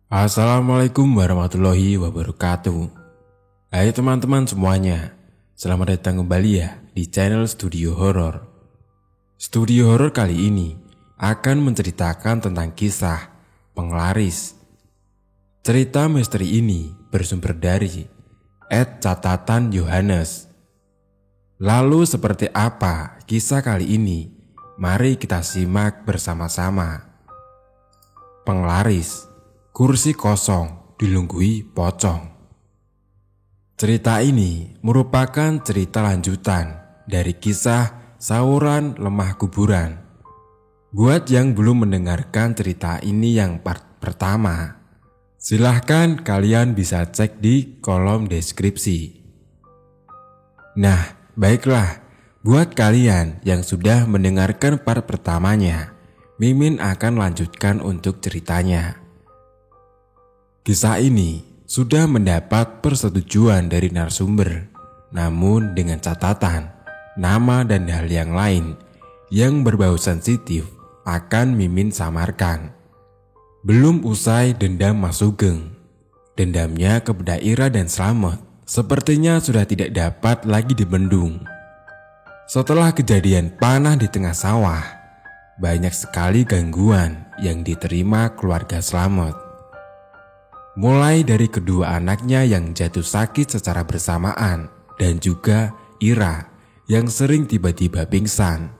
Assalamualaikum warahmatullahi wabarakatuh. Hai teman-teman semuanya, selamat datang kembali ya di channel Studio Horor. Studio Horor kali ini akan menceritakan tentang kisah penglaris. Cerita misteri ini bersumber dari @catatan Yohanes. Lalu seperti apa kisah kali ini? Mari kita simak bersama-sama. Penglaris. Kursi kosong dilunggui pocong. Cerita ini merupakan cerita lanjutan dari kisah Sahuran Lemah Kuburan. Buat yang belum mendengarkan cerita ini yang part pertama, silahkan kalian bisa cek di kolom deskripsi. Nah, baiklah, buat kalian yang sudah mendengarkan part pertamanya, Mimin akan lanjutkan untuk ceritanya. Kisah ini sudah mendapat persetujuan dari narasumber, namun dengan catatan nama dan hal yang lain yang berbau sensitif akan Mimin samarkan. Belum usai dendam Mas Sugeng, dendamnya kepada Ira dan Slamet sepertinya sudah tidak dapat lagi dibendung. Setelah kejadian panah di tengah sawah, banyak sekali gangguan yang diterima keluarga Slamet. Mulai dari kedua anaknya yang jatuh sakit secara bersamaan dan juga Ira yang sering tiba-tiba pingsan.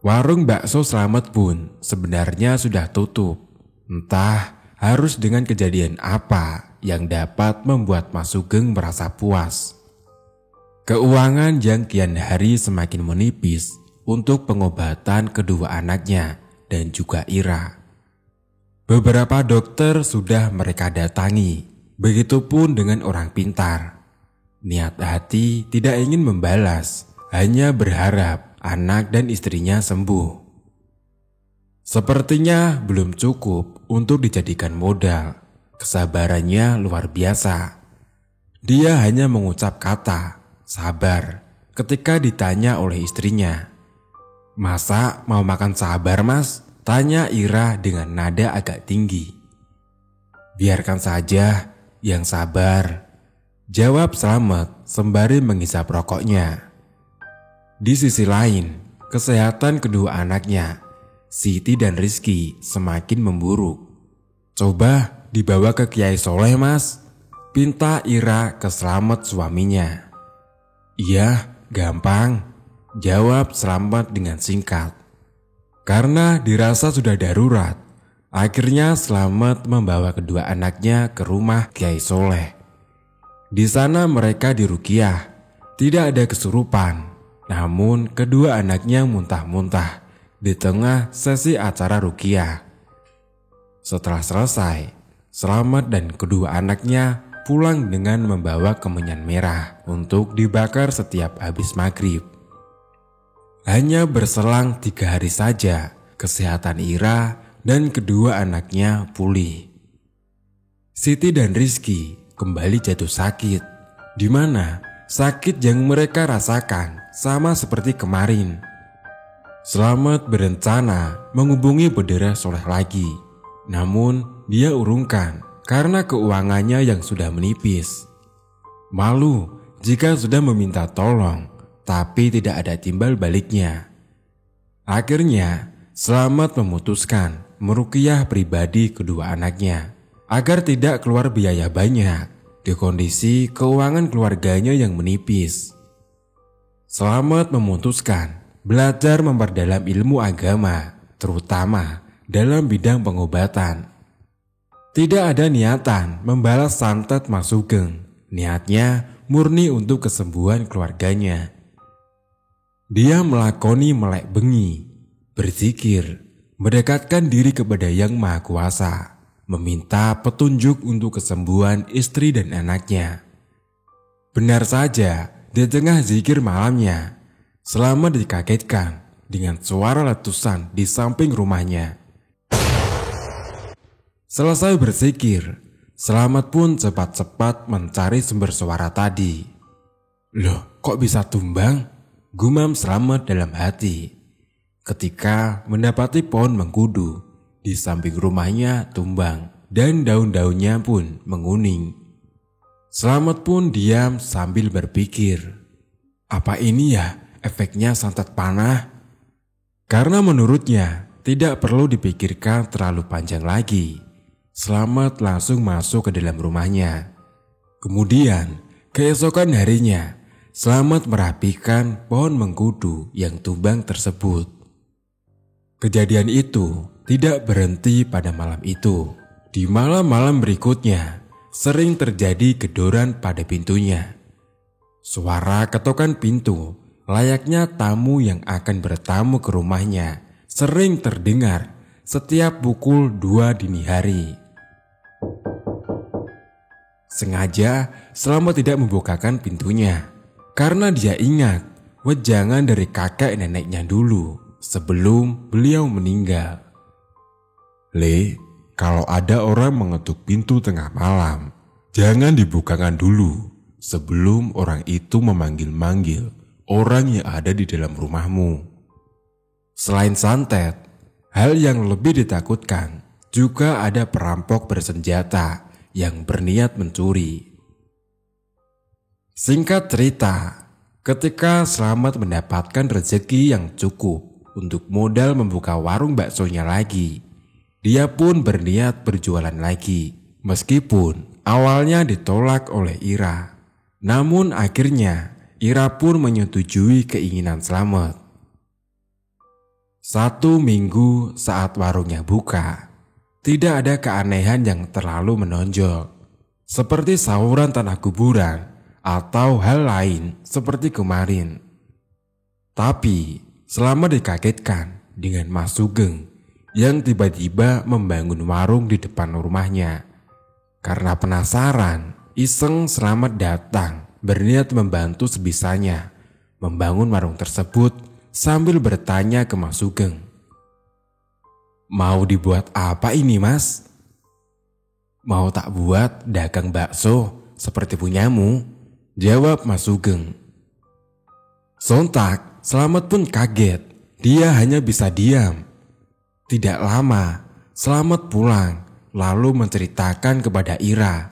Warung bakso Slamet pun sebenarnya sudah tutup. Entah harus dengan kejadian apa yang dapat membuat Mas Sugeng merasa puas. Keuangan yang kian hari semakin menipis untuk pengobatan kedua anaknya dan juga Ira. Beberapa dokter sudah mereka datangi, begitupun dengan orang pintar. Niat hati tidak ingin membalas, hanya berharap anak dan istrinya sembuh. Sepertinya belum cukup untuk dijadikan modal, kesabarannya luar biasa. Dia hanya mengucap kata, sabar, ketika ditanya oleh istrinya. Masa mau makan sabar mas? Tanya Ira dengan nada agak tinggi. Biarkan saja, yang sabar, jawab Slamet sembari menghisap rokoknya. Di sisi lain, kesehatan kedua anaknya, Siti dan Rizky, semakin memburuk. Coba dibawa ke Kiai Soleh mas, pinta Ira ke Slamet suaminya. Iya, gampang, jawab Slamet dengan singkat. Karena dirasa sudah darurat, akhirnya Slamet membawa kedua anaknya ke rumah Kiai Soleh. Di sana mereka diruqyah, tidak ada kesurupan, namun kedua anaknya muntah-muntah di tengah sesi acara ruqyah. Setelah selesai, Slamet dan kedua anaknya pulang dengan membawa kemenyan merah untuk dibakar setiap habis maghrib. Hanya berselang 3 hari saja, kesehatan Ira dan kedua anaknya pulih. Siti dan Rizky kembali jatuh sakit, di mana sakit yang mereka rasakan sama seperti kemarin. Slamet berencana menghubungi Bedere Soleh lagi, namun dia urungkan karena keuangannya yang sudah menipis. Malu jika sudah meminta tolong, tapi tidak ada timbal baliknya. Akhirnya, Slamet memutuskan meruqyah pribadi kedua anaknya agar tidak keluar biaya banyak di kondisi keuangan keluarganya yang menipis. Slamet memutuskan belajar memperdalam ilmu agama, terutama dalam bidang pengobatan. Tidak ada niatan membalas santet Mas Sugeng, niatnya murni untuk kesembuhan keluarganya. Dia melakoni melek bengi, berzikir, mendekatkan diri kepada Yang Maha Kuasa, meminta petunjuk untuk kesembuhan istri dan anaknya. Benar saja, di tengah zikir malamnya, Slamet dikagetkan dengan suara letusan di samping rumahnya. Selesai berzikir, Slamet pun cepat-cepat mencari sumber suara tadi. Loh, kok bisa tumbang? Gumam Slamet dalam hati ketika mendapati pohon mengkudu di samping rumahnya tumbang. dan daun-daunnya pun menguning. Slamet pun diam sambil berpikir, apa ini ya efeknya santet panah? Karena menurutnya tidak perlu dipikirkan terlalu panjang lagi. Slamet langsung masuk ke dalam rumahnya. Kemudian keesokan harinya Slamet merapikan pohon mengkudu yang tumbang tersebut. Kejadian itu tidak berhenti pada malam itu. Di malam-malam berikutnya sering terjadi gedoran pada pintunya. Suara ketokan pintu layaknya tamu yang akan bertamu ke rumahnya sering terdengar setiap pukul 2 dini hari. Sengaja Slamet tidak membukakan pintunya karena dia ingat wejangan dari kakek neneknya dulu sebelum beliau meninggal. Le, kalau ada orang mengetuk pintu tengah malam, jangan dibukakan dulu sebelum orang itu memanggil-manggil orang yang ada di dalam rumahmu. Selain santet, hal yang lebih ditakutkan juga ada perampok bersenjata yang berniat mencuri. Singkat cerita, ketika Slamet mendapatkan rezeki yang cukup untuk modal membuka warung baksonya lagi, dia pun berniat berjualan lagi. Meskipun awalnya ditolak oleh Ira, namun akhirnya Ira pun menyetujui keinginan Slamet. 1 minggu saat warungnya buka, tidak ada keanehan yang terlalu menonjol, seperti sahuran tanah kuburan atau hal lain seperti kemarin. Tapi Slamet dikagetkan dengan Mas Sugeng yang tiba-tiba membangun warung di depan rumahnya. Karena penasaran, iseng Slamet datang berniat membantu sebisanya membangun warung tersebut sambil bertanya ke Mas Sugeng, "Mau dibuat apa ini, Mas?" "Mau tak buat dagang bakso seperti punyamu," jawab Mas Sugeng. Sontak Slamet pun kaget, dia hanya bisa diam. Tidak lama Slamet pulang lalu menceritakan kepada Ira.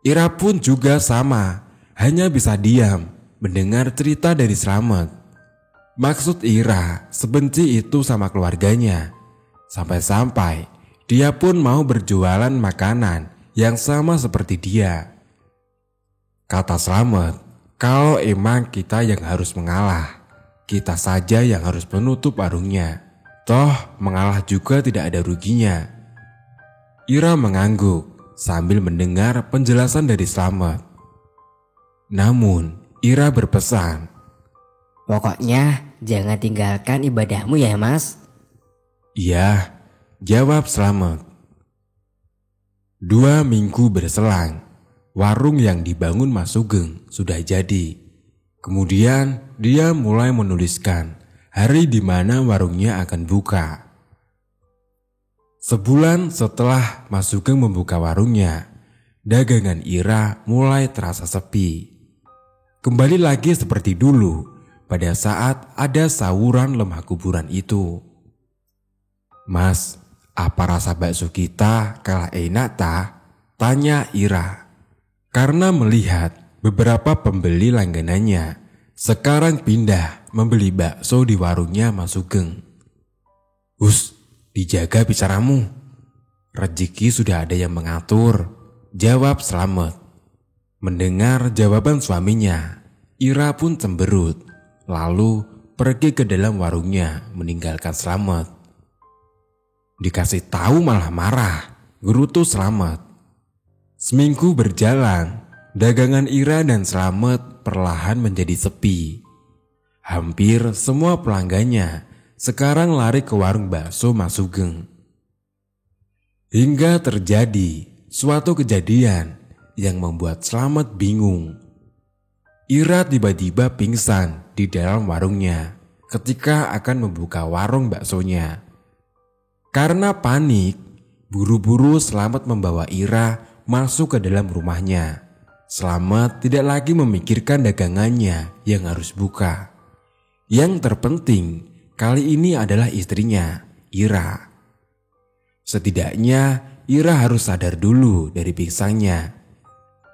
Ira pun juga sama, hanya bisa diam mendengar cerita dari Slamet. Maksud Ira sebenci itu sama keluarganya. Sampai-sampai dia pun mau berjualan makanan yang sama seperti dia. Kata Slamet, kalau emang kita yang harus mengalah, kita saja yang harus menutup warungnya. Toh mengalah juga tidak ada ruginya. Ira mengangguk sambil mendengar penjelasan dari Slamet. Namun Ira berpesan, "Pokoknya jangan tinggalkan ibadahmu ya, Mas." "Iya," jawab Slamet. 2 minggu berselang. Warung yang dibangun Mas Sugeng sudah jadi. Kemudian dia mulai menuliskan hari di mana warungnya akan buka. Sebulan setelah Mas Sugeng membuka warungnya, dagangan Ira mulai terasa sepi. Kembali lagi seperti dulu pada saat ada sahuran lemah kuburan itu. "Mas, apa rasa bakso kita kalah enak tak?" tanya Ira. Karena melihat beberapa pembeli langganannya sekarang pindah membeli bakso di warungnya Mas Sugeng. "Hus, dijaga bicaramu. Rezeki sudah ada yang mengatur," jawab Slamet. Mendengar jawaban suaminya, Ira pun cemberut, lalu pergi ke dalam warungnya meninggalkan Slamet. Dikasih tahu malah marah, gerutu Slamet. Seminggu berjalan, dagangan Ira dan Slamet perlahan menjadi sepi. Hampir semua pelanggannya sekarang lari ke warung bakso Mas Sugeng. Hingga terjadi suatu kejadian yang membuat Slamet bingung. Ira tiba-tiba pingsan di dalam warungnya ketika akan membuka warung baksonya. Karena panik, buru-buru Slamet membawa Ira masuk ke dalam rumahnya. Slamet tidak lagi memikirkan dagangannya yang harus buka. Yang terpenting kali ini adalah istrinya, Ira. Setidaknya Ira harus sadar dulu dari pingsannya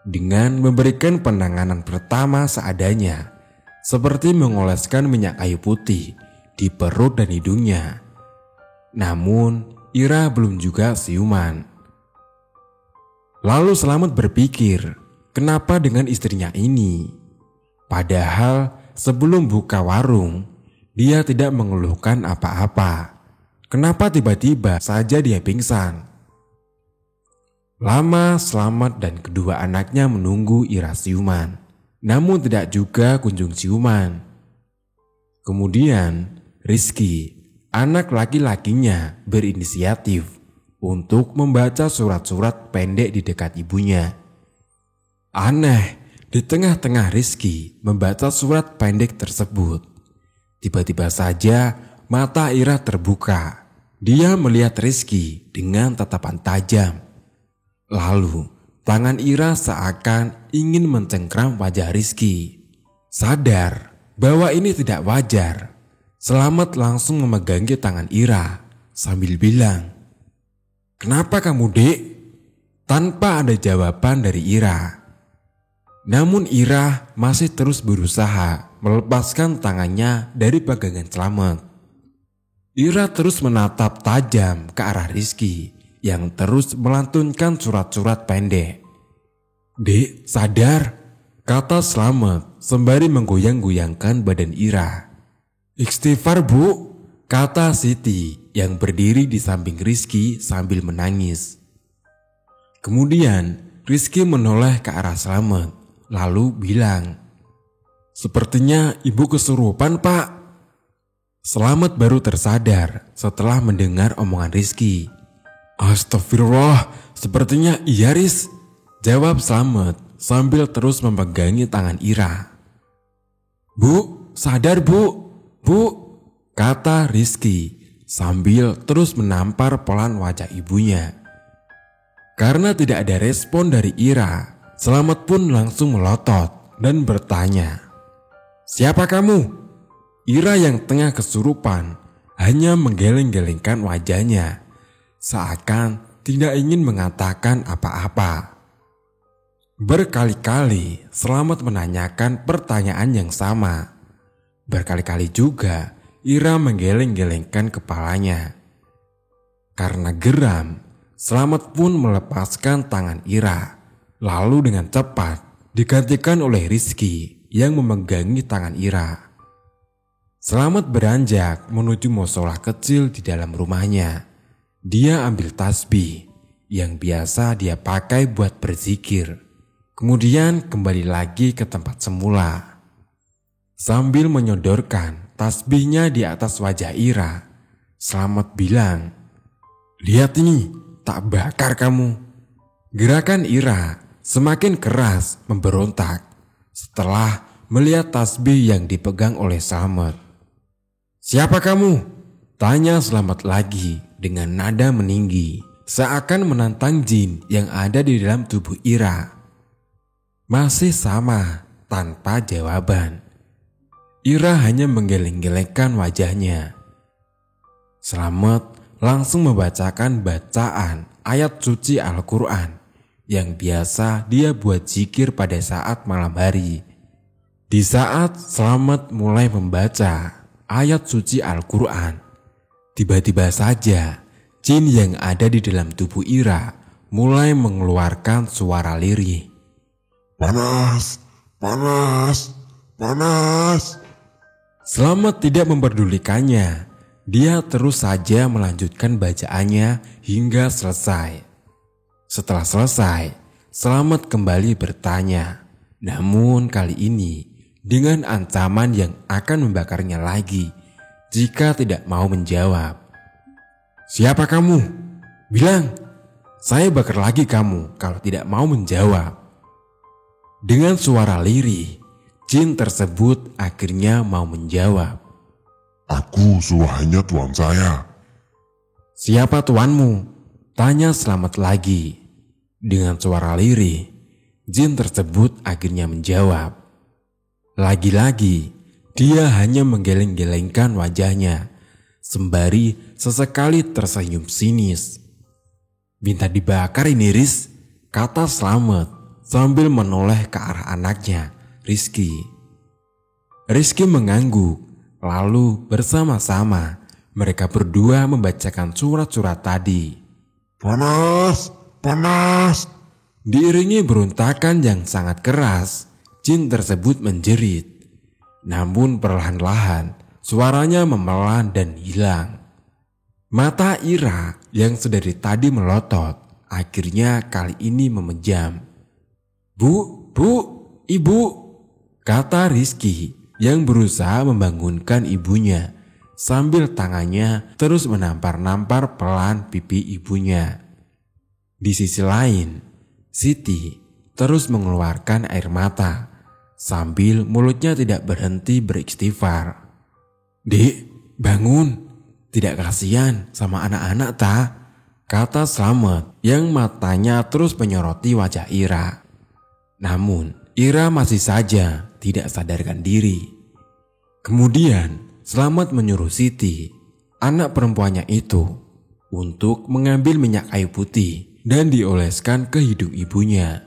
dengan memberikan penanganan pertama seadanya, seperti mengoleskan minyak kayu putih di perut dan hidungnya. Namun Ira belum juga siuman. Lalu Slamet berpikir, kenapa dengan istrinya ini? Padahal sebelum buka warung, dia tidak mengeluhkan apa-apa. Kenapa tiba-tiba saja dia pingsan? Lama Slamet dan kedua anaknya menunggu Ira siuman, namun tidak juga kunjung siuman. Kemudian Rizky, anak laki-lakinya, berinisiatif untuk membaca surat-surat pendek di dekat ibunya. Aneh, di tengah-tengah Rizky membaca surat pendek tersebut, tiba-tiba saja mata Ira terbuka. Dia melihat Rizky dengan tatapan tajam. Lalu tangan Ira seakan ingin mencengkram wajah Rizky. Sadar bahwa ini tidak wajar, Slamet langsung memegangi tangan Ira sambil bilang, "Kenapa kamu, Dek?" Tanpa ada jawaban dari Ira. Namun Ira masih terus berusaha melepaskan tangannya dari pegangan Slamet. Ira terus menatap tajam ke arah Rizky yang terus melantunkan surat-surat pendek. "Dek, sadar," kata Slamet sembari menggoyang-goyangkan badan Ira. "Istighfar, Bu," kata Siti yang berdiri di samping Rizky sambil menangis. Kemudian Rizky menoleh ke arah Slamet lalu bilang, "Sepertinya ibu kesurupan, Pak." Slamet baru tersadar setelah mendengar omongan Rizky. "Astagfirullah, sepertinya iya, Riz," jawab Slamet sambil terus memegangi tangan Ira. "Bu, sadar, Bu, Bu," kata Rizky sambil terus menampar pelan wajah ibunya. Karena tidak ada respon dari Ira, Slamet pun langsung melotot dan bertanya, "Siapa kamu?" Ira yang tengah kesurupan hanya menggeleng-gelengkan wajahnya, seakan tidak ingin mengatakan apa-apa. Berkali-kali Slamet menanyakan pertanyaan yang sama. Berkali-kali juga Ira menggeleng-gelengkan kepalanya. Karena geram, Slamet pun melepaskan tangan Ira. Lalu dengan cepat digantikan oleh Rizky yang memegangi tangan Ira. Slamet beranjak menuju musola kecil di dalam rumahnya. Dia ambil tasbih yang biasa dia pakai buat berzikir. Kemudian kembali lagi ke tempat semula. Sambil menyodorkan tasbihnya di atas wajah Ira, Slamet bilang, "Lihat ini, tak bakar kamu." Gerakan Ira semakin keras memberontak setelah melihat tasbih yang dipegang oleh Slamet. "Siapa kamu?" tanya Slamet lagi dengan nada meninggi, seakan menantang jin yang ada di dalam tubuh Ira. Masih sama, tanpa jawaban. Ira hanya menggeleng-gelengkan wajahnya. Slamet langsung membacakan bacaan ayat suci Al-Quran yang biasa dia buat zikir pada saat malam hari. Di saat Slamet mulai membaca ayat suci Al-Quran, tiba-tiba saja jin yang ada di dalam tubuh Ira mulai mengeluarkan suara lirih. "Panas, panas, panas." Slamet tidak memperdulikannya. Dia terus saja melanjutkan bacaannya hingga selesai. Setelah selesai, Slamet kembali bertanya, namun kali ini dengan ancaman yang akan membakarnya lagi jika tidak mau menjawab. "Siapa kamu? Bilang, saya bakar lagi kamu kalau tidak mau menjawab." Dengan suara lirih, jin tersebut akhirnya mau menjawab. "Aku suruhannya tuan saya." "Siapa tuanmu?" tanya Slamet lagi. Dengan suara lirih, jin tersebut akhirnya menjawab. Lagi-lagi, dia hanya menggeleng-gelengkan wajahnya, sembari sesekali tersenyum sinis. Minta dibakar ini Riz, kata Slamet sambil menoleh ke arah anaknya, Rizky. Rizky mengangguk, lalu bersama-sama mereka berdua membacakan surat-surat tadi. Panas, panas. Diiringi berontakan yang sangat keras, jin tersebut menjerit. Namun perlahan-lahan suaranya memelan dan hilang. Mata Ira yang sedari tadi melotot akhirnya kali ini memejam. Bu, ibu, kata Rizky yang berusaha membangunkan ibunya sambil tangannya terus menampar-nampar pelan pipi ibunya. Di sisi lain, Siti terus mengeluarkan air mata sambil mulutnya tidak berhenti beristighfar. Dek, bangun, tidak kasihan sama anak-anak tak? Kata Slamet yang matanya terus menyoroti wajah Ira. Namun Ira masih saja tidak sadarkan diri. Kemudian Slamet menyuruh Siti, anak perempuannya itu, untuk mengambil minyak kayu putih dan dioleskan ke hidung ibunya.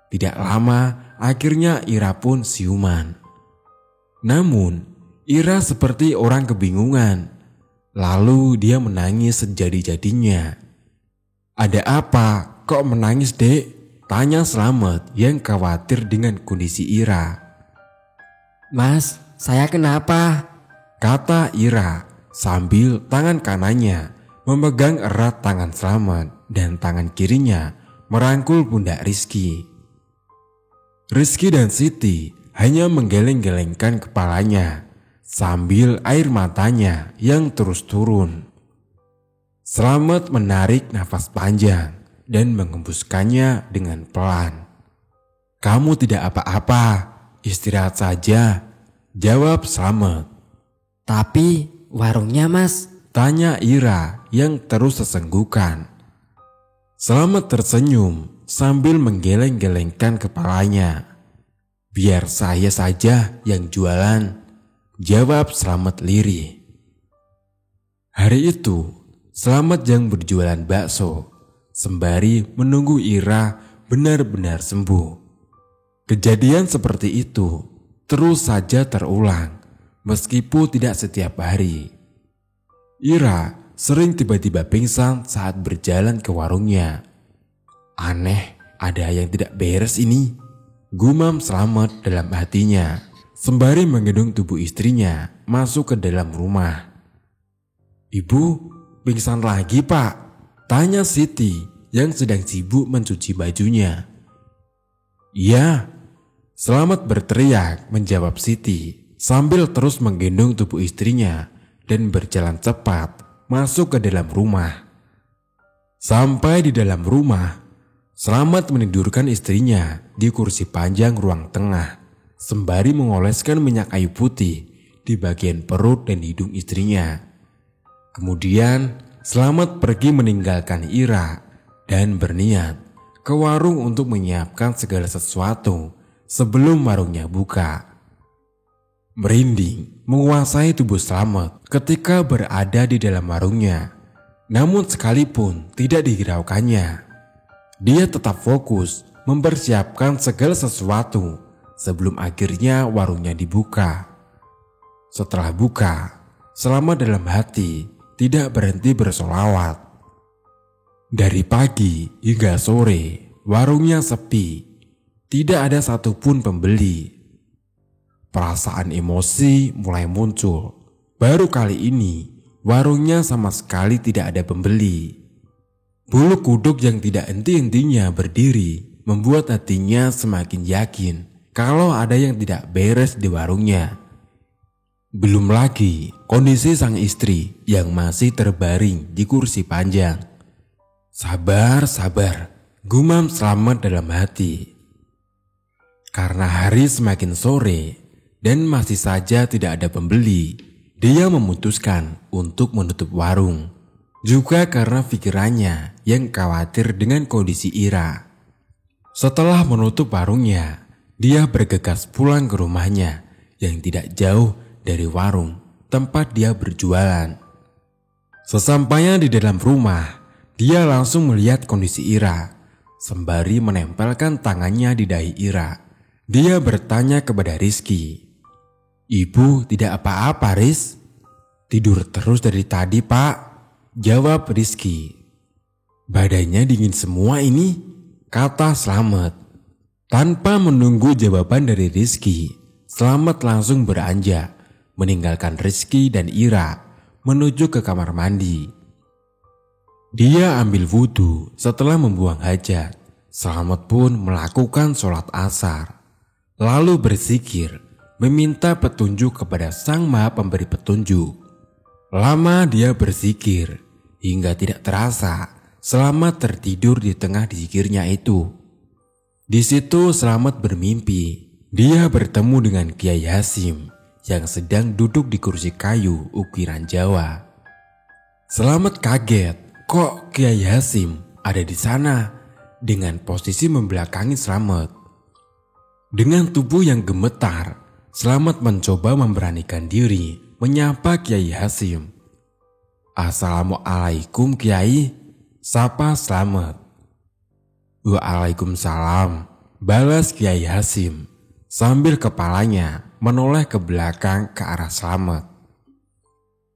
Tidak lama akhirnya Ira pun siuman. Namun Ira seperti orang kebingungan. Lalu dia menangis sejadi-jadinya. Ada apa? Kok menangis, Dek? Tanya Slamet yang khawatir dengan kondisi Ira. Mas, saya kenapa? Kata Ira sambil tangan kanannya memegang erat tangan Slamet dan tangan kirinya merangkul pundak Rizky. Rizky dan Siti hanya menggeleng-gelengkan kepalanya sambil air matanya yang terus turun. Slamet menarik nafas panjang dan mengembuskannya dengan pelan. Kamu tidak apa-apa, istirahat saja, jawab Slamet. Tapi warungnya Mas, Tanya Ira yang terus sesenggukan. Slamet tersenyum sambil menggeleng-gelengkan kepalanya. Biar saya saja yang jualan, jawab Slamet lirih. Hari itu Slamet yang berjualan bakso sembari menunggu Ira benar-benar sembuh. Kejadian seperti itu terus saja terulang meskipun tidak setiap hari. Ira sering tiba-tiba pingsan saat berjalan ke warungnya. Aneh, ada yang tidak beres ini, gumam Slamet dalam hatinya sembari menggendong tubuh istrinya masuk ke dalam rumah. Ibu, pingsan lagi Pak? Tanya Siti yang sedang sibuk mencuci bajunya. Iya, Slamet berteriak menjawab Siti sambil terus menggendong tubuh istrinya dan berjalan cepat masuk ke dalam rumah. Sampai di dalam rumah, Slamet menidurkan istrinya di kursi panjang ruang tengah sembari mengoleskan minyak kayu putih di bagian perut dan hidung istrinya. Kemudian Slamet pergi meninggalkan Ira dan berniat ke warung untuk menyiapkan segala sesuatu sebelum warungnya buka. Merinding menguasai tubuh Slamet ketika berada di dalam warungnya. Namun sekalipun tidak dihiraukannya, dia tetap fokus mempersiapkan segala sesuatu sebelum akhirnya warungnya dibuka. Setelah buka, Slamet dalam hati tidak berhenti bersolawat. Dari pagi hingga sore, warungnya sepi. Tidak ada satupun pembeli. Perasaan emosi mulai muncul. Baru kali ini, warungnya sama sekali tidak ada pembeli. Bulu kuduk yang tidak henti-hentinya berdiri membuat hatinya semakin yakin kalau ada yang tidak beres di warungnya. Belum lagi kondisi sang istri yang masih terbaring di kursi panjang. Sabar, gumam Slamet dalam hati. Karena hari semakin sore dan masih saja tidak ada pembeli, dia memutuskan untuk menutup warung. Juga karena pikirannya yang khawatir dengan kondisi Ira. Setelah menutup warungnya, dia bergegas pulang ke rumahnya yang tidak jauh dari warung tempat dia berjualan. Sesampainya di dalam rumah, dia langsung melihat kondisi Ira. Sembari menempelkan tangannya di dahi Ira, dia bertanya kepada Rizky. "Ibu tidak apa-apa, Riz?" "Tidur terus dari tadi, Pak," jawab Rizky. "Badannya dingin semua ini," kata Slamet. Tanpa menunggu jawaban dari Rizky, Slamet langsung beranjak, meninggalkan Rizky dan Ira menuju ke kamar mandi. Dia ambil wudhu setelah membuang hajat. Slamet pun melakukan sholat asar, lalu berzikir meminta petunjuk kepada Sang Maha Pemberi Petunjuk. Lama dia berzikir hingga tidak terasa Slamet tertidur di tengah zikirnya itu. Di situ Slamet bermimpi dia bertemu dengan Kiai Hasyim yang sedang duduk di kursi kayu ukiran Jawa. Slamet kaget, kok Kiai Hasyim ada di sana dengan posisi membelakangi Slamet. Dengan tubuh yang gemetar, Slamet mencoba memberanikan diri menyapa Kiai Hasyim. "Assalamualaikum Kiai," sapa Slamet. "Waalaikumsalam," balas Kiai Hasyim sambil kepalanya menoleh ke belakang ke arah Slamet.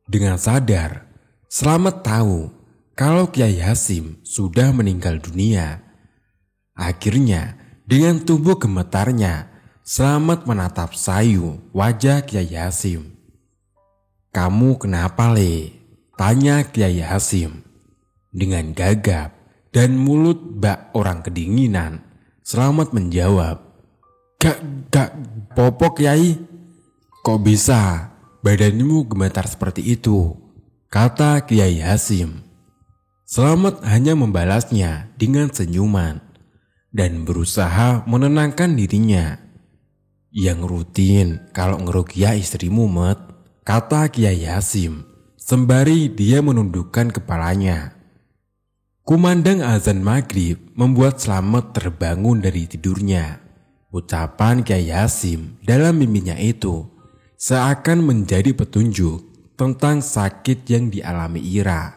Dengan sadar, Slamet tahu kalau Kiai Hasyim sudah meninggal dunia. Akhirnya, dengan tubuh gemetarnya, Slamet menatap sayu wajah Kiai Hasyim. "Kamu kenapa, Le?" tanya Kiai Hasyim. Dengan gagap dan mulut bak orang kedinginan, Slamet menjawab, Gak, popok Kiai." "Kok bisa badanmu gemetar seperti itu?" kata Kiai Hasyim. Slamet hanya membalasnya dengan senyuman dan berusaha menenangkan dirinya. "Yang rutin kalau ngeruqyah istrimu, Met," kata Kiai Hasyim sembari dia menundukkan kepalanya. Kumandang azan maghrib membuat Slamet terbangun dari tidurnya. Ucapan Kiai Hasyim dalam mimpinya itu seakan menjadi petunjuk tentang sakit yang dialami Ira.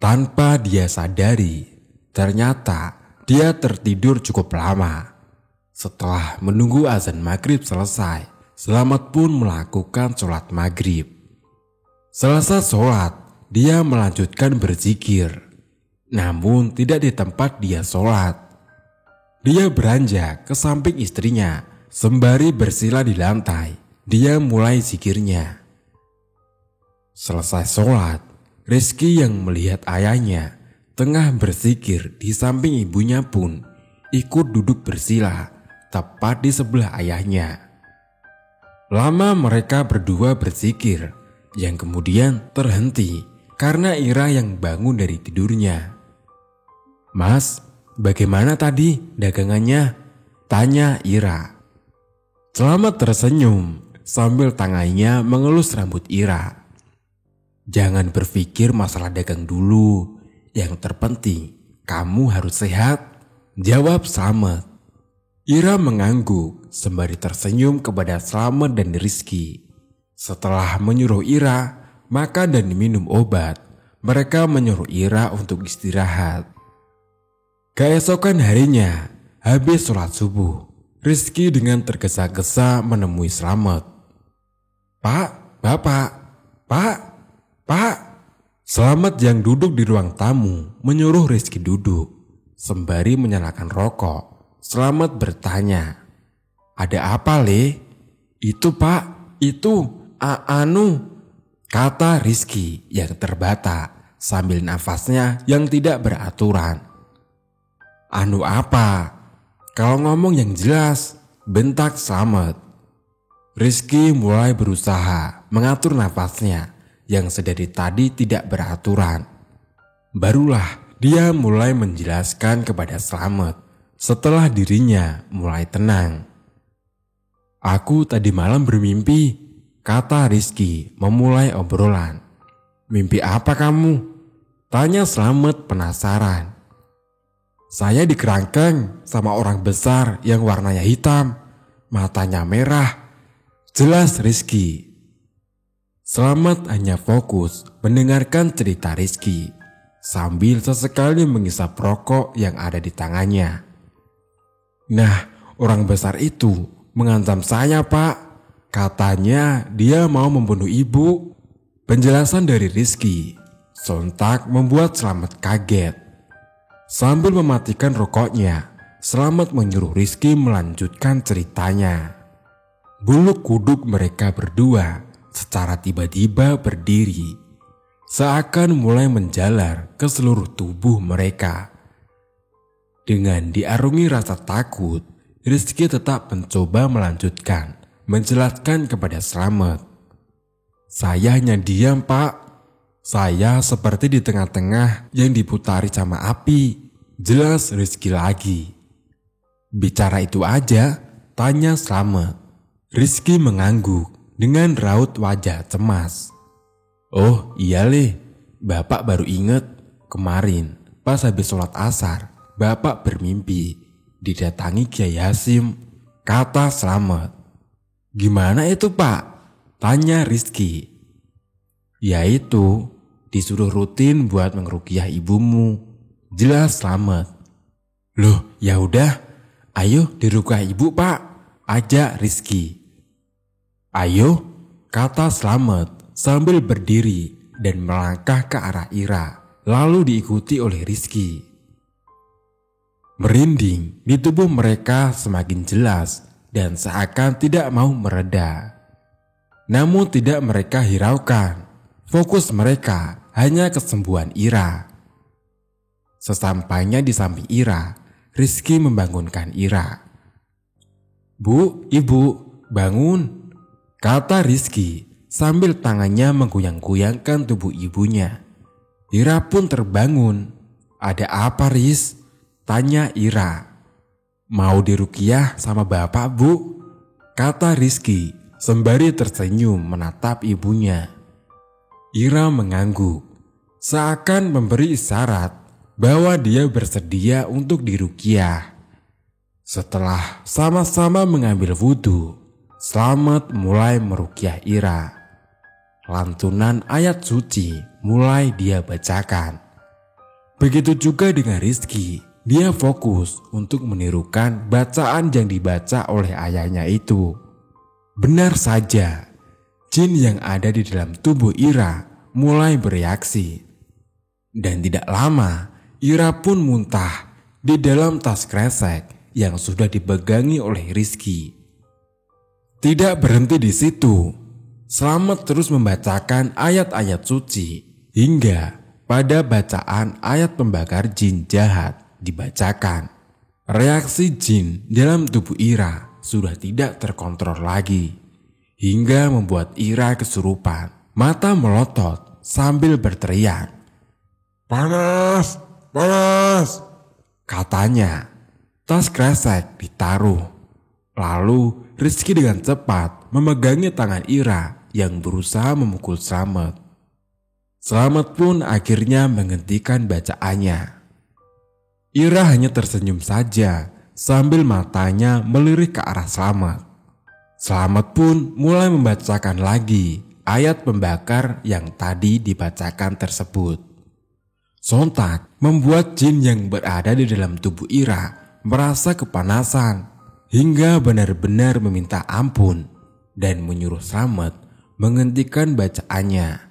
Tanpa dia sadari, ternyata dia tertidur cukup lama. Setelah menunggu azan maghrib selesai, Slamet pun melakukan sholat maghrib. Selesai sholat, dia melanjutkan berzikir. Namun tidak di tempat dia sholat. Dia beranjak ke samping istrinya, sembari bersila di lantai. Dia mulai zikirnya. Selesai sholat, Rizky yang melihat ayahnya tengah berzikir di samping ibunya pun ikut duduk bersila tepat di sebelah ayahnya. Lama mereka berdua berzikir yang kemudian terhenti karena Ira yang bangun dari tidurnya. "Mas, bagaimana tadi dagangannya?" tanya Ira. Slamet tersenyum sambil tangannya mengelus rambut Ira. "Jangan berpikir masalah dagang dulu. Yang terpenting kamu harus sehat," jawab Slamet. Ira mengangguk sembari tersenyum kepada Slamet dan Rizky. Setelah menyuruh Ira makan dan minum obat, mereka menyuruh Ira untuk istirahat. Keesokan harinya, habis sholat subuh, Rizky dengan tergesa-gesa menemui Slamet. "Pak, Bapak, Pak." Slamet yang duduk di ruang tamu menyuruh Rizky duduk. Sembari menyalakan rokok, Slamet bertanya, "Ada apa, Le?" "Itu Pak, itu, kata Rizky yang terbata sambil nafasnya yang tidak beraturan. "Anu apa? Kalau ngomong yang jelas," bentak Slamet. Rizky mulai berusaha mengatur nafasnya yang sedari tadi tidak beraturan. Barulah dia mulai menjelaskan kepada Slamet setelah dirinya mulai tenang. "Aku tadi malam bermimpi," kata Rizky memulai obrolan. "Mimpi apa kamu?" tanya Slamet penasaran. "Saya dikerangkeng sama orang besar yang warnanya hitam, matanya merah," jelas Rizky. Slamet hanya fokus mendengarkan cerita Rizky sambil sesekali menghisap rokok yang ada di tangannya. Nah, orang besar itu mengancam saya, Pak. Katanya dia mau membunuh ibu. Penjelasan dari Rizky sontak membuat Slamet kaget. Sambil mematikan rokoknya, Slamet menyuruh Rizky melanjutkan ceritanya. Bulu kuduk mereka berdua secara tiba-tiba berdiri, seakan mulai menjalar ke seluruh tubuh mereka. Dengan diarungi rasa takut, Rizky tetap mencoba melanjutkan menjelaskan kepada Slamet. Saya hanya diam, Pak. Saya seperti di tengah-tengah yang diputari sama api. Jelas Rizky lagi. Bicara itu aja? Tanya Slamet. Rizky mengangguk dengan raut wajah cemas. Oh iya Le, Bapak baru inget kemarin pas habis sholat asar, Bapak bermimpi didatangi Kiai Hasim, kata Slamet. Gimana itu Pak? Tanya Rizky. Yaitu disuruh rutin buat mengeruqyah ibumu, jelas Slamet. Loh ya udah, ayo diruqyah ibu Pak, ajak Rizky. Ayo, kata Slamet sambil berdiri dan melangkah ke arah Ira, lalu diikuti oleh Rizky. Merinding di tubuh mereka semakin jelas dan seakan tidak mau mereda. Namun tidak mereka hiraukan, fokus mereka hanya kesembuhan Ira. Sesampainya di samping Ira, Rizky membangunkan Ira. Bu, ibu, bangun, kata Rizky sambil tangannya menggoyang-goyangkan tubuh ibunya. Ira pun terbangun. Ada apa Riz? Tanya Ira. Mau diruqyah sama bapak bu? Kata Rizky sembari tersenyum menatap ibunya. Ira mengangguk, seakan memberi isyarat bahwa dia bersedia untuk diruqyah. Setelah sama-sama mengambil wudhu, Slamet mulai meruqyah Ira. Lantunan ayat suci mulai dia bacakan. Begitu juga dengan Rizky, dia fokus untuk menirukan bacaan yang dibaca oleh ayahnya itu. Benar saja, jin yang ada di dalam tubuh Ira mulai bereaksi. Dan tidak lama, Ira pun muntah di dalam tas kresek yang sudah dipegangi oleh Rizky. Tidak berhenti di situ, Slamet terus membacakan ayat-ayat suci hingga pada bacaan ayat pembakar jin jahat dibacakan. Reaksi jin dalam tubuh Ira sudah tidak terkontrol lagi, hingga membuat Ira kesurupan, mata melotot sambil berteriak. Panas, panas. Katanya, tas kresek ditaruh. Lalu Rizky dengan cepat memegangi tangan Ira yang berusaha memukul Slamet. Slamet pun akhirnya menghentikan bacaannya. Ira hanya tersenyum saja sambil matanya melirik ke arah Slamet. Slamet pun mulai membacakan lagi ayat pembakar yang tadi dibacakan tersebut. Sontak membuat jin yang berada di dalam tubuh Ira merasa kepanasan hingga benar-benar meminta ampun dan menyuruh Slamet menghentikan bacaannya.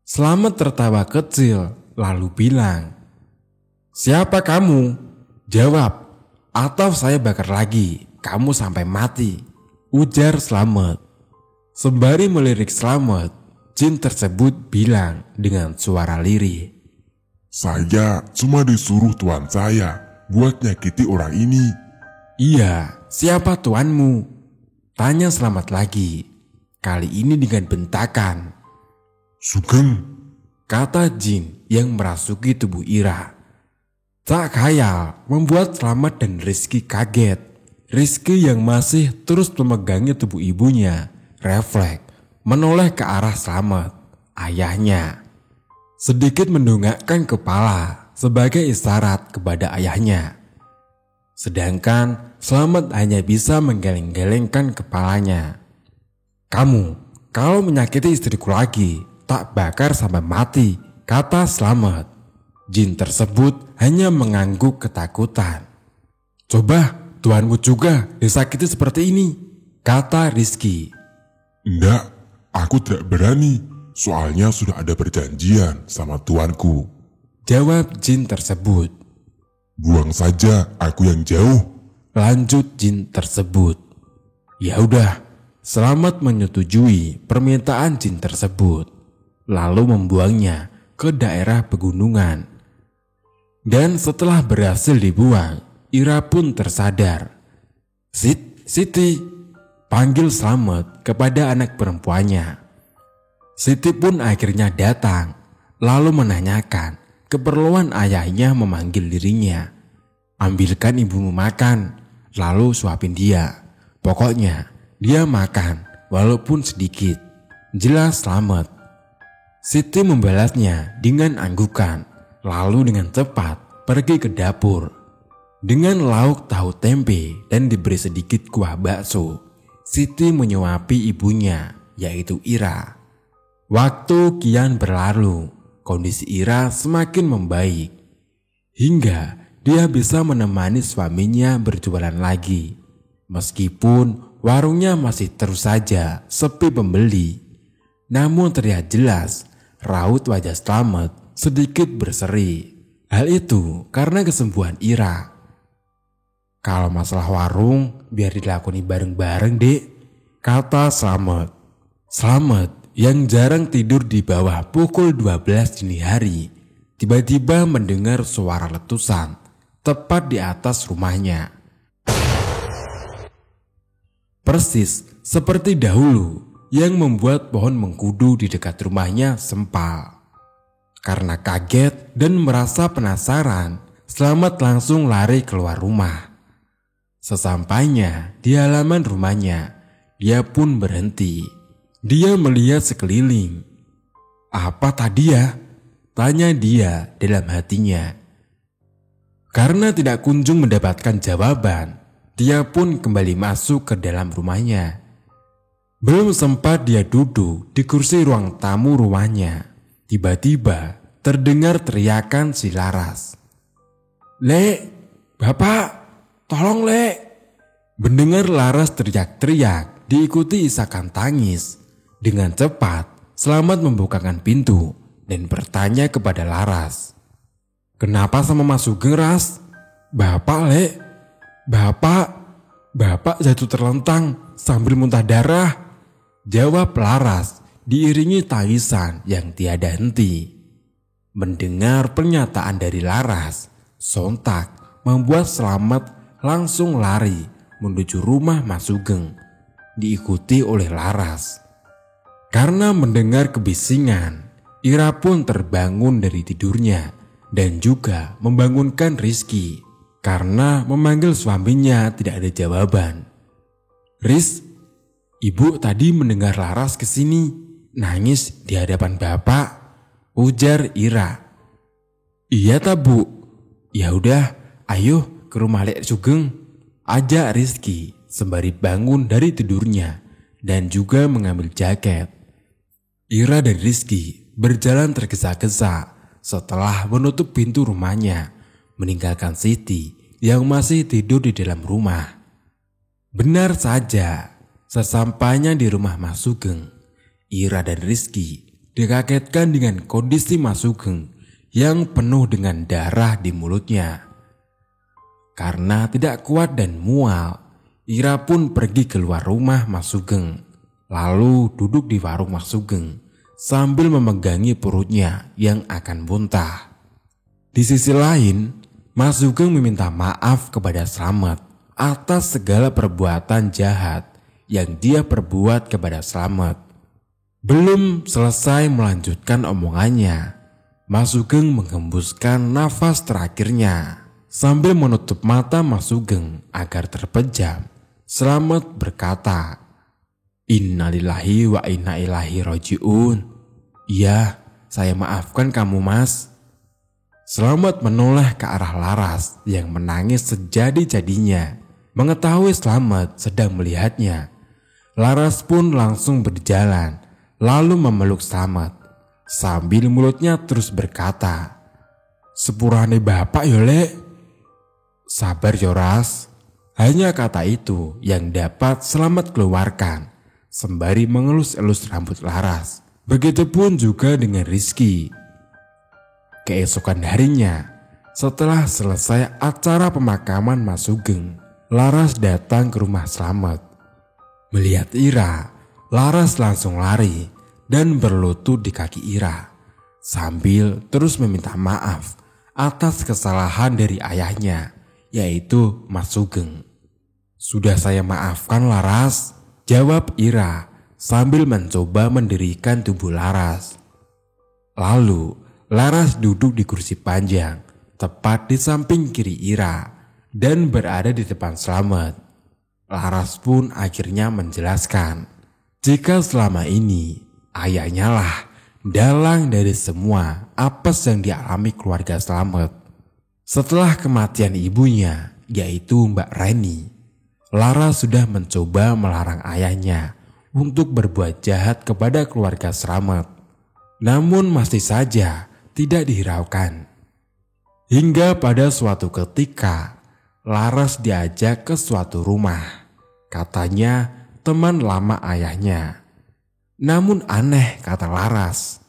Slamet tertawa kecil lalu bilang, "Siapa kamu? Jawab, atau saya bakar lagi kamu sampai mati," ujar Slamet. Sembari melirik Slamet, jin tersebut bilang dengan suara lirih, Saya cuma disuruh tuan saya buat nyakiti orang ini. "Iya, siapa tuanmu?" Tanya Slamet lagi, kali ini dengan bentakan. Sugeng, Kata jin yang merasuki tubuh Ira. Tak khayal membuat Slamet dan Rizky kaget. Rizky yang masih terus memegangi tubuh ibunya refleks menoleh ke arah Slamet, ayahnya. Sedikit mendongakkan kepala sebagai isyarat kepada ayahnya. Sedangkan Slamet hanya bisa menggeleng-gelengkan kepalanya. "Kamu kalau menyakiti istriku lagi, tak bakar sampai mati," kata Slamet. Jin tersebut hanya mengangguk ketakutan. "Coba tuanmu juga disakiti seperti ini," kata Rizky. Enggak, aku tidak berani. Soalnya sudah ada perjanjian sama tuanku. Jawab jin tersebut. Buang saja aku yang jauh. Lanjut jin tersebut. Ya udah, Slamet menyetujui permintaan jin tersebut, lalu membuangnya ke daerah pegunungan. Dan setelah berhasil dibuang, Ira pun tersadar. Siti, panggil Slamet kepada anak perempuannya. Siti pun akhirnya datang, lalu menanyakan keperluan ayahnya memanggil dirinya. "Ambilkan ibumu makan, lalu suapin dia. Pokoknya dia makan walaupun sedikit," jelas Slamet. Siti membalasnya dengan anggukan, lalu dengan cepat pergi ke dapur. Dengan lauk tahu tempe dan diberi sedikit kuah bakso, Siti menyuapi ibunya, yaitu Ira. Waktu kian berlalu, kondisi Ira semakin membaik, hingga dia bisa menemani suaminya berjualan lagi. Meskipun warungnya masih terus saja sepi pembeli, namun terlihat jelas raut wajah Slamet sedikit berseri. Hal itu karena kesembuhan Ira. "Kalau masalah warung biar dilakoni bareng-bareng, Dek," kata Slamet. Slamet yang jarang tidur di bawah pukul 12 dini hari tiba-tiba mendengar suara letusan tepat di atas rumahnya. Persis seperti dahulu yang membuat pohon mengkudu di dekat rumahnya sempal. Karena kaget dan merasa penasaran, Slamet langsung lari keluar rumah. Sesampainya di halaman rumahnya, dia pun berhenti. Dia melihat sekeliling. "Apa tadi ya?" tanya dia dalam hatinya. Karena tidak kunjung mendapatkan jawaban, dia pun kembali masuk ke dalam rumahnya. Belum sempat dia duduk di kursi ruang tamu rumahnya, tiba-tiba terdengar teriakan si Laras. "Lek, Bapak, tolong Lek!" Mendengar Laras teriak-teriak diikuti isakan tangis. Dengan cepat, Slamet membukakan pintu dan bertanya kepada Laras. "Kenapa sama Mas Sugeng, Ras?" "Bapak, Lek, Bapak jatuh terlentang sambil muntah darah," jawab Laras diiringi tangisan yang tiada henti. Mendengar pernyataan dari Laras, sontak membuat Slamet langsung lari menuju rumah Mas Sugeng, diikuti oleh Laras. Karena mendengar kebisingan, Ira pun terbangun dari tidurnya dan juga membangunkan Rizky karena memanggil suaminya tidak ada jawaban. "Riz, Ibu tadi mendengar Laras kesini nangis di hadapan Bapak," ujar Ira. "Iya tak Bu? Ya udah, ayo ke rumah Lek Sugeng," ajak Rizky sembari bangun dari tidurnya dan juga mengambil jaket. Ira dan Rizky berjalan tergesa-gesa setelah menutup pintu rumahnya, meninggalkan Siti yang masih tidur di dalam rumah. Benar saja, sesampainya di rumah Mas Sugeng, Ira dan Rizky dikagetkan dengan kondisi Mas Sugeng yang penuh dengan darah di mulutnya. Karena tidak kuat dan mual, Ira pun pergi keluar rumah Mas Sugeng, lalu duduk di warung Mas Sugeng sambil memegangi perutnya yang akan muntah. Di sisi lain, Mas Sugeng meminta maaf kepada Slamet atas segala perbuatan jahat yang dia perbuat kepada Slamet. Belum selesai melanjutkan omongannya, Mas Sugeng menghembuskan nafas terakhirnya sambil menutup mata Mas Sugeng agar terpejam. Slamet berkata, "Innalillahi wa inna ilaihi rajiun." "Iya, saya maafkan kamu Mas." Slamet menoleh ke arah Laras yang menangis sejadi-jadinya. Mengetahui Slamet sedang melihatnya, Laras pun langsung berjalan lalu memeluk Slamet sambil mulutnya terus berkata, Sepurane bapak yo lek. Sabar yo Ras. Hanya kata itu yang dapat Selamat keluarkan sembari mengelus-elus rambut Laras. Begitupun juga dengan Rizky. Keesokan harinya, setelah selesai acara pemakaman Mas Sugeng, Laras datang ke rumah Selamat. Melihat Ira, Laras langsung lari dan berlutut di kaki Ira sambil terus meminta maaf atas kesalahan dari ayahnya, yaitu Mas Sugeng. Sudah saya maafkan Laras, jawab Ira sambil mencoba mendirikan tubuh Laras. Lalu Laras duduk di kursi panjang tepat di samping kiri Ira dan berada di depan Selamat. Laras pun akhirnya menjelaskan jika selama ini ayahnya lah dalang dari semua apes yang dialami keluarga Selamat. Setelah kematian ibunya, yaitu Mbak Reni, Laras sudah mencoba melarang ayahnya untuk berbuat jahat kepada keluarga Selamat. Namun masih saja tidak dihiraukan. Hingga pada suatu ketika, Laras diajak ke suatu rumah. Katanya teman lama ayahnya. Namun aneh, kata Laras.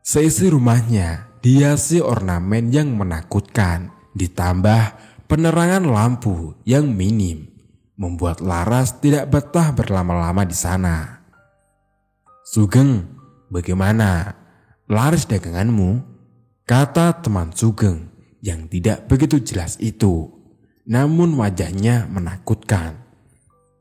Seisi rumahnya dihiasi ornamen yang menakutkan, ditambah penerangan lampu yang minim, membuat Laras tidak betah berlama-lama di sana. Sugeng, bagaimana? Laris daganganmu? Kata teman Sugeng yang tidak begitu jelas itu. Namun wajahnya menakutkan.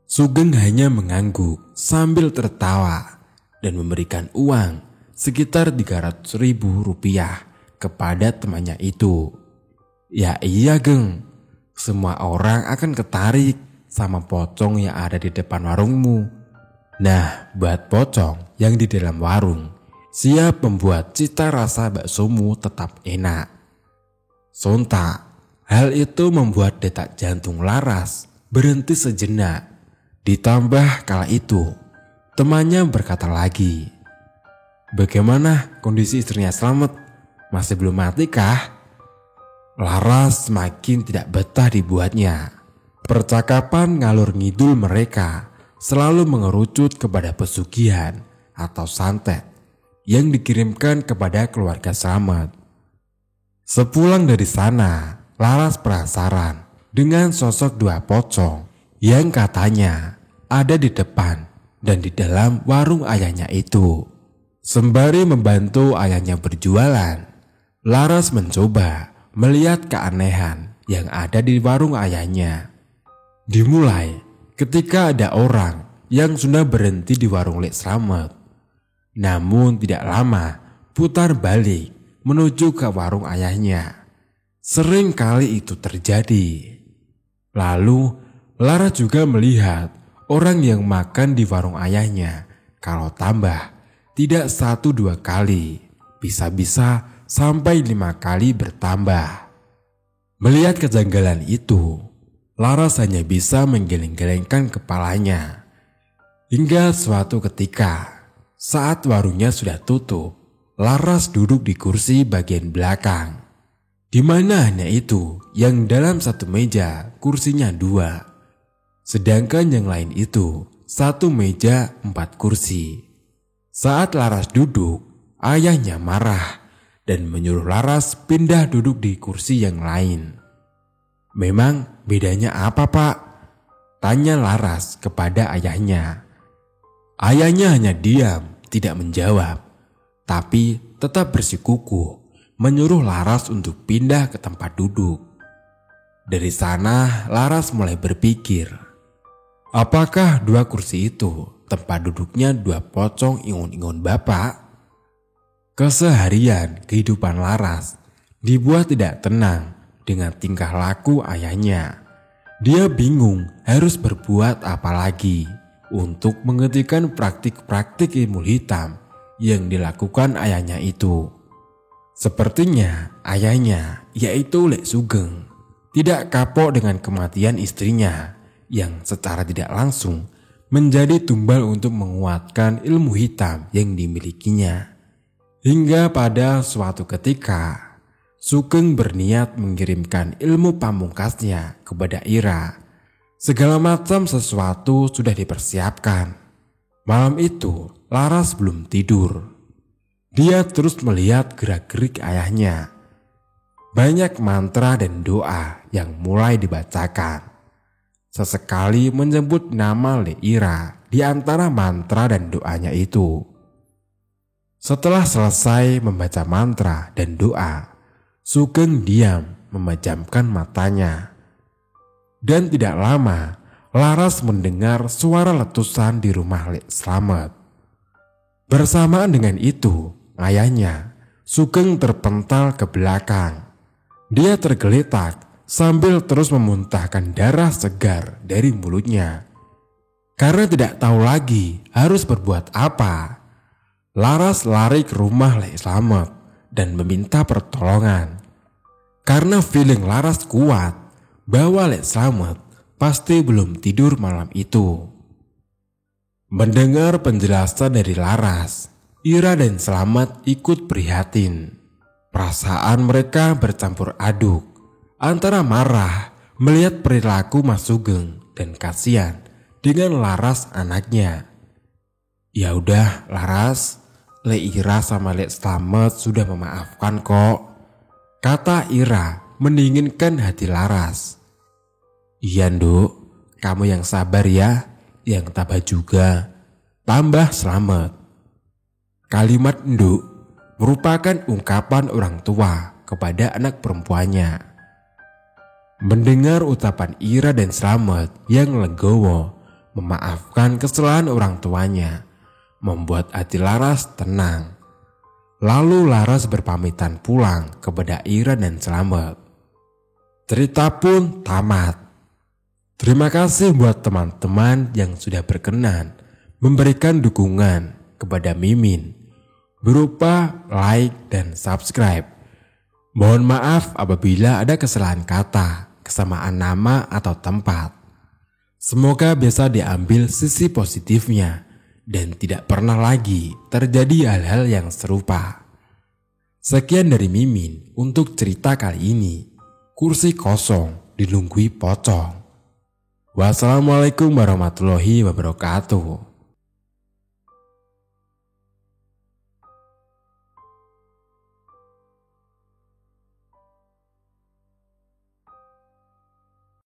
Sugeng hanya mengangguk sambil tertawa dan memberikan uang sekitar 300.000 rupiah kepada temannya itu. Ya iya Geng, semua orang akan ketarik sama pocong yang ada di depan warungmu. Nah, buat pocong yang di dalam warung, siap membuat cita rasa baksomu tetap enak. Sontak, hal itu membuat detak jantung Laras berhenti sejenak. Ditambah kala itu, temannya berkata lagi, bagaimana kondisi istrinya Selamat? Masih belum mati kah? Laras semakin tidak betah dibuatnya. Percakapan ngalur ngidul mereka selalu mengerucut kepada pesugihan atau santet yang dikirimkan kepada keluarga Selamat. Sepulang dari sana, Laras penasaran dengan sosok dua pocong yang katanya ada di depan dan di dalam warung ayahnya itu. Sembari membantu ayahnya berjualan, Laras mencoba melihat keanehan yang ada di warung ayahnya. Dimulai ketika ada orang yang sudah berhenti di warung Lek Selamat. Namun tidak lama putar balik menuju ke warung ayahnya. Sering kali itu terjadi. Lalu Laras juga melihat orang yang makan di warung ayahnya. Kalau tambah tidak 1-2 kali, bisa-bisa sampai 5 kali bertambah. Melihat kejanggalan itu, Laras hanya bisa menggeleng-gelengkan kepalanya. Hingga suatu ketika, saat warungnya sudah tutup, Laras duduk di kursi bagian belakang. Di mana hanya itu yang dalam satu meja kursinya 2. Sedangkan yang lain itu satu meja 4 kursi. Saat Laras duduk, ayahnya marah dan menyuruh Laras pindah duduk di kursi yang lain. Memang bedanya apa Pak? Tanya Laras kepada ayahnya. Ayahnya hanya diam, tidak menjawab. Tapi tetap bersikukuh menyuruh Laras untuk pindah ke tempat duduk. Dari sana Laras mulai berpikir, apakah 2 kursi itu tempat duduknya 2 pocong ingun-ingun bapak? Keseharian kehidupan Laras dibuat tidak tenang dengan tingkah laku ayahnya. Dia bingung harus berbuat apa lagi untuk menghentikan praktik-praktik ilmu hitam yang dilakukan ayahnya itu. Sepertinya ayahnya, yaitu Lek Sugeng, tidak kapok dengan kematian istrinya yang secara tidak langsung menjadi tumbal untuk menguatkan ilmu hitam yang dimilikinya. Hingga pada suatu ketika, Sugeng berniat mengirimkan ilmu pamungkasnya kepada Ira. Segala macam sesuatu sudah dipersiapkan. Malam itu Laras belum tidur. Dia terus melihat gerak-gerik ayahnya. Banyak mantra dan doa yang mulai dibacakan. Sesekali menyebut nama Ira di antara mantra dan doanya itu. Setelah selesai membaca mantra dan doa, Sugeng diam memejamkan matanya. Dan tidak lama, Laras mendengar suara letusan di rumah Lek Slamet. Bersamaan dengan itu, ayahnya, Sugeng terpental ke belakang. Dia tergeletak sambil terus memuntahkan darah segar dari mulutnya. Karena tidak tahu lagi harus berbuat apa, Laras lari ke rumah Lek Slamet dan meminta pertolongan. Karena feeling Laras kuat bahwa Lek Slamet pasti belum tidur malam itu. Mendengar penjelasan dari Laras, Ira dan Slamet ikut prihatin. Perasaan mereka bercampur aduk antara marah melihat perilaku Mas Sugeng dan kasihan dengan Laras anaknya. Ya udah Laras, Lek Ira sama Lek Slamet sudah memaafkan kok, kata Ira mendinginkan hati Laras. Iya Nduk, kamu yang sabar ya, yang tabah juga, tambah Slamet. Kalimat Nduk merupakan ungkapan orang tua kepada anak perempuannya. Mendengar ucapan Ira dan Slamet yang legowo memaafkan kesalahan orang tuanya, membuat hati Laras tenang. Lalu Laras berpamitan pulang kepada Ira dan Slamet. Cerita pun tamat. Terima kasih buat teman-teman yang sudah berkenan memberikan dukungan kepada Mimin berupa like dan subscribe. Mohon maaf apabila ada kesalahan kata, kesamaan nama atau tempat. Semoga bisa diambil sisi positifnya dan tidak pernah lagi terjadi hal-hal yang serupa. Sekian dari Mimin untuk cerita kali ini. Kursi kosong dilunggui pocong. Wassalamualaikum warahmatullahi wabarakatuh.